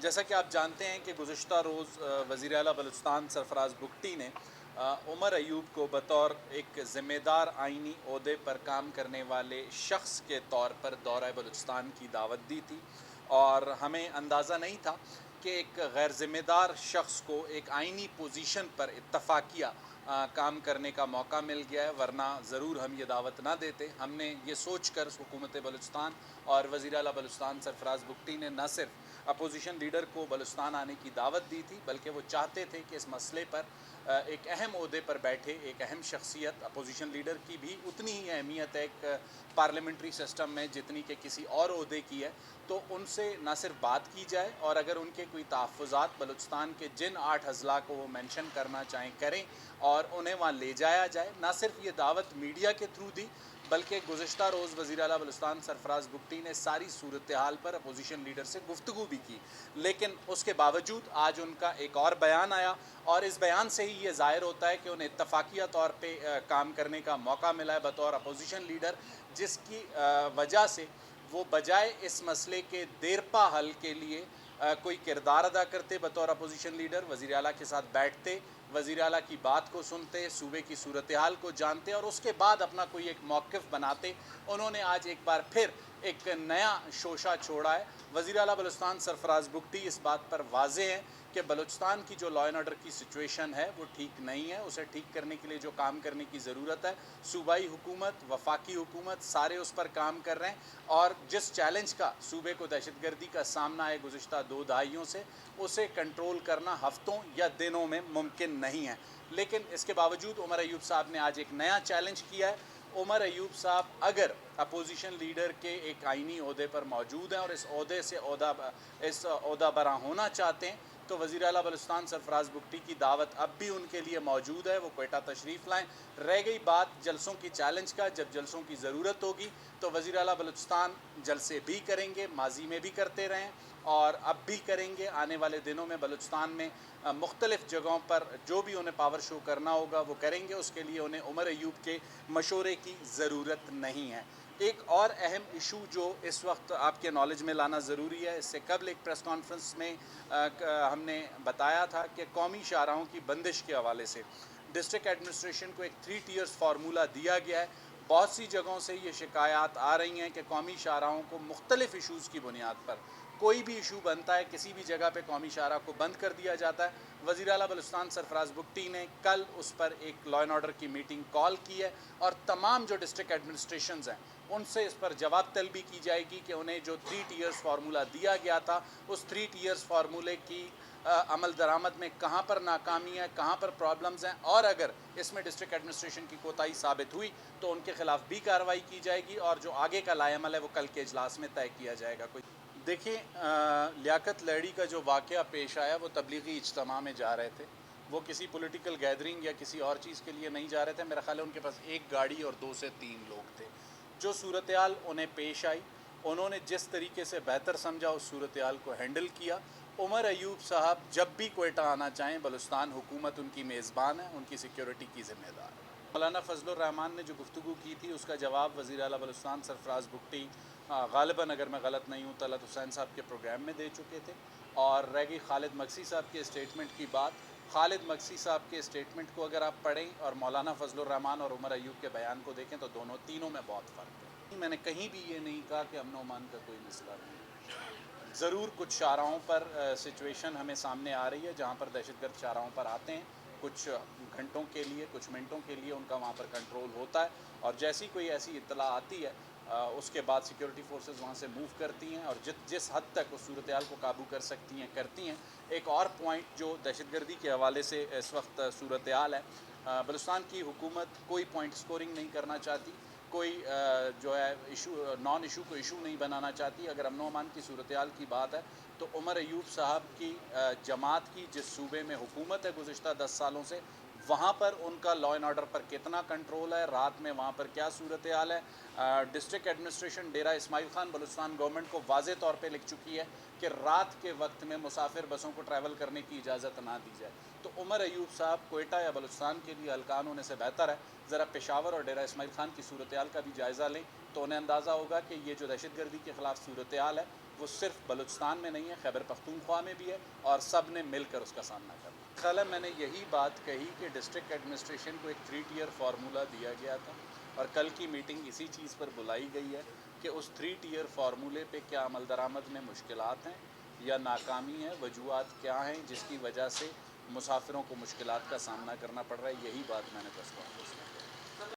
جیسا کہ آپ جانتے ہیں کہ گزشتہ روز وزیر اعلیٰ بلوچستان سرفراز بگٹی نے عمر ایوب کو بطور ایک ذمہ دار آئینی عہدے پر کام کرنے والے شخص کے طور پر دورہ بلوچستان کی دعوت دی تھی، اور ہمیں اندازہ نہیں تھا کہ ایک غیر ذمہ دار شخص کو ایک آئینی پوزیشن پر اتفاقیہ کام کرنے کا موقع مل گیا ہے، ورنہ ضرور ہم یہ دعوت نہ دیتے۔ ہم نے یہ سوچ کر حکومت بلوچستان اور وزیر اعلیٰ بلوچستان سرفراز بگٹی نے نہ صرف اپوزیشن لیڈر کو بلوچستان آنے کی دعوت دی تھی، بلکہ وہ چاہتے تھے کہ اس مسئلے پر ایک اہم عہدے پر بیٹھے ایک اہم شخصیت، اپوزیشن لیڈر کی بھی اتنی ہی اہمیت ہے ایک پارلیمنٹری سسٹم میں جتنی کہ کسی اور عہدے کی ہے، تو ان سے نہ صرف بات کی جائے، اور اگر ان کے کوئی تحفظات بلوچستان کے جن 8 اضلاع کو وہ مینشن کرنا چاہیں کریں اور انہیں وہاں لے جایا جائے۔ نہ صرف یہ دعوت میڈیا کے تھرو دی، بلکہ گزشتہ روز وزیر اعلیٰ بلوچستان سرفراز بگٹی نے ساری صورتحال پر اپوزیشن لیڈر سے گفتگو بھی کی، لیکن اس کے باوجود آج ان کا ایک اور بیان آیا، اور اس بیان سے ہی یہ ظاہر ہوتا ہے کہ انہیں اتفاقیہ طور پہ کام کرنے کا موقع ملا ہے بطور اپوزیشن لیڈر، جس کی وجہ سے وہ بجائے اس مسئلے کے دیرپا حل کے لیے کوئی کردار ادا کرتے بطور اپوزیشن لیڈر، وزیر اعلیٰ کے ساتھ بیٹھتے، وزیر اعلیٰ کی بات کو سنتے، صوبے کی صورتحال کو جانتے، اور اس کے بعد اپنا کوئی ایک موقف بناتے۔ انہوں نے آج ایک بار پھر ایک نیا شوشہ چھوڑا ہے۔ وزیر اعلیٰ بلوچستان سرفراز بگٹی اس بات پر واضح ہیں کہ بلوچستان کی جو لا اینڈ آرڈر کی سچویشن ہے وہ ٹھیک نہیں ہے، اسے ٹھیک کرنے کے لیے جو کام کرنے کی ضرورت ہے، صوبائی حکومت، وفاقی حکومت، سارے اس پر کام کر رہے ہیں، اور جس چیلنج کا صوبے کو دہشت گردی کا سامنا ہے گزشتہ 2 دہائیوں سے، اسے کنٹرول کرنا ہفتوں یا دنوں میں ممکن نہیں ہے۔ لیکن اس کے باوجود عمر ایوب صاحب نے آج ایک نیا چیلنج کیا ہے۔ عمر ایوب صاحب اگر اپوزیشن لیڈر کے ایک آئینی عہدے پر موجود ہیں اور اس عہدے سے عہدہ برآں ہونا چاہتے ہیں، تو وزیر اعلیٰ بلوچستان سرفراز بگٹی کی دعوت اب بھی ان کے لیے موجود ہے، وہ کوئٹہ تشریف لائیں۔ رہ گئی بات جلسوں کی چیلنج کا، جب جلسوں کی ضرورت ہوگی تو وزیر اعلیٰ بلوچستان جلسے بھی کریں گے، ماضی میں بھی کرتے رہیں اور اب بھی کریں گے۔ آنے والے دنوں میں بلوچستان میں مختلف جگہوں پر جو بھی انہیں پاور شو کرنا ہوگا وہ کریں گے، اس کے لیے انہیں عمر ایوب کے مشورے کی ضرورت نہیں ہے۔ ایک اور اہم ایشو جو اس وقت آپ کے نالج میں لانا ضروری ہے، اس سے قبل ایک پریس کانفرنس میں ہم نے بتایا تھا کہ قومی شاہراہوں کی بندش کے حوالے سے ڈسٹرکٹ ایڈمنسٹریشن کو ایک 3 ٹیئرز فارمولہ دیا گیا ہے۔ بہت سی جگہوں سے یہ شکایات آ رہی ہیں کہ قومی شاہراہوں کو مختلف ایشوز کی بنیاد پر کوئی بھی ایشو بنتا ہے، کسی بھی جگہ پہ قومی شاہراہ کو بند کر دیا جاتا ہے۔ وزیر اعلیٰ بلوچستان سرفراز بگٹی نے کل اس پر ایک لا اینڈ آرڈر کی میٹنگ کال کی ہے، اور تمام جو ڈسٹرکٹ ایڈمنسٹریشنز ہیں ان سے اس پر جواب طلبی کی جائے گی کہ انہیں جو 3 ٹیئرز فارمولہ دیا گیا تھا، اس 3 ٹیئرز فارمولے کی عمل درآمد میں کہاں پر ناکامی ہے، کہاں پر پرابلمز ہیں، اور اگر اس میں ڈسٹرکٹ ایڈمنسٹریشن کی کوتاہی ثابت ہوئی تو ان کے خلاف بھی کارروائی کی جائے گی، اور جو آگے کا لائحہ عمل ہے وہ کل کے اجلاس میں طے کیا جائے گا۔ دیکھیں، لیاقت لہڑی کا جو واقعہ پیش آیا وہ تبلیغی اجتماع میں جا رہے تھے، وہ کسی پولیٹیکل گیدرنگ یا کسی اور چیز کے لیے نہیں جا رہے تھے۔ میرا خیال ہے ان کے پاس 1 گاڑی اور 2 سے 3 لوگ تھے۔ جو صورتحال انہیں پیش آئی، انہوں نے جس طریقے سے بہتر سمجھا اس صورتحال کو ہینڈل کیا۔ عمر ایوب صاحب جب بھی کوئٹہ آنا چاہیں، بلوچستان حکومت ان کی میزبان ہے، ان کی سیکیورٹی کی ذمہ دار ہے۔ مولانا فضل الرحمان نے جو گفتگو کی تھی اس کا جواب وزیر اعلیٰ بلوچستان سرفراز بگٹی غالباً اگر میں غلط نہیں ہوں طلعت حسین صاحب کے پروگرام میں دے چکے تھے، اور رہ گئی خالد مکسی صاحب کے اسٹیٹمنٹ کی بات۔ خالد مکسی صاحب کے اسٹیٹمنٹ کو اگر آپ پڑھیں اور مولانا فضل الرحمان اور عمر ایوب کے بیان کو دیکھیں تو تینوں میں بہت فرق ہے۔ میں نے کہیں بھی یہ نہیں کہا کہ امن و امان کا کوئی مسئلہ نہیں۔ ضرور کچھ شاہراہوں پر سچویشن ہمیں سامنے آ رہی ہے جہاں پر دہشت گرد شاہراہوں پر آتے ہیں، کچھ گھنٹوں کے لیے، کچھ منٹوں کے لیے ان کا وہاں پر کنٹرول ہوتا ہے، اور جیسی کوئی ایسی اطلاع آتی ہے اس کے بعد سیکیورٹی فورسز وہاں سے موو کرتی ہیں، اور جس حد تک اس صورتحال کو قابو کر سکتی ہیں کرتی ہیں۔ ایک اور پوائنٹ جو دہشت گردی کے حوالے سے اس وقت صورتحال ہے، بلوچستان کی حکومت کوئی پوائنٹ سکورنگ نہیں کرنا چاہتی، کوئی جو ہے نان ایشو کو ایشو نہیں بنانا چاہتی۔ اگر امن و امان کی صورتحال کی بات ہے تو عمر ایوب صاحب کی جماعت کی جس صوبے میں حکومت ہے گزشتہ 10 سالوں سے، وہاں پر ان کا لا اینڈ آرڈر پر کتنا کنٹرول ہے، رات میں وہاں پر کیا صورتحال ہے۔ District administration Dera Ismail Khan Balochistan government کو واضح طور پہ لکھ چکی ہے کہ رات کے وقت میں مسافر بسوں کو ٹریول کرنے کی اجازت نہ دی جائے۔ تو عمر ایوب صاحب کوئٹہ یا بلوچستان کے لیے ہلکان ہونے سے بہتر ہے ذرا پشاور اور ڈیرہ اسماعیل خان کی صورتحال کا بھی جائزہ لیں، تو انہیں اندازہ ہوگا کہ یہ جو دہشت گردی کے خلاف صورتحال ہے وہ صرف بلوچستان میں نہیں ہے، خیبر پختونخوا میں بھی ہے، اور سب نے مل کر اس کا سامنا کرنا۔ خیال ہے میں نے یہی بات کہی کہ ڈسٹرکٹ ایڈمنسٹریشن کو ایک 3 ٹیئر فارمولہ دیا گیا تھا، اور کل کی میٹنگ اسی چیز پر بلائی گئی ہے کہ اس 3 ٹیئر فارمولے پہ کیا عمل درآمد میں مشکلات ہیں یا ناکامی ہے، وجوہات کیا ہیں جس کی وجہ سے مسافروں کو مشکلات کا سامنا کرنا پڑ رہا ہے۔ یہی بات میں نے پریس کانفرنس میں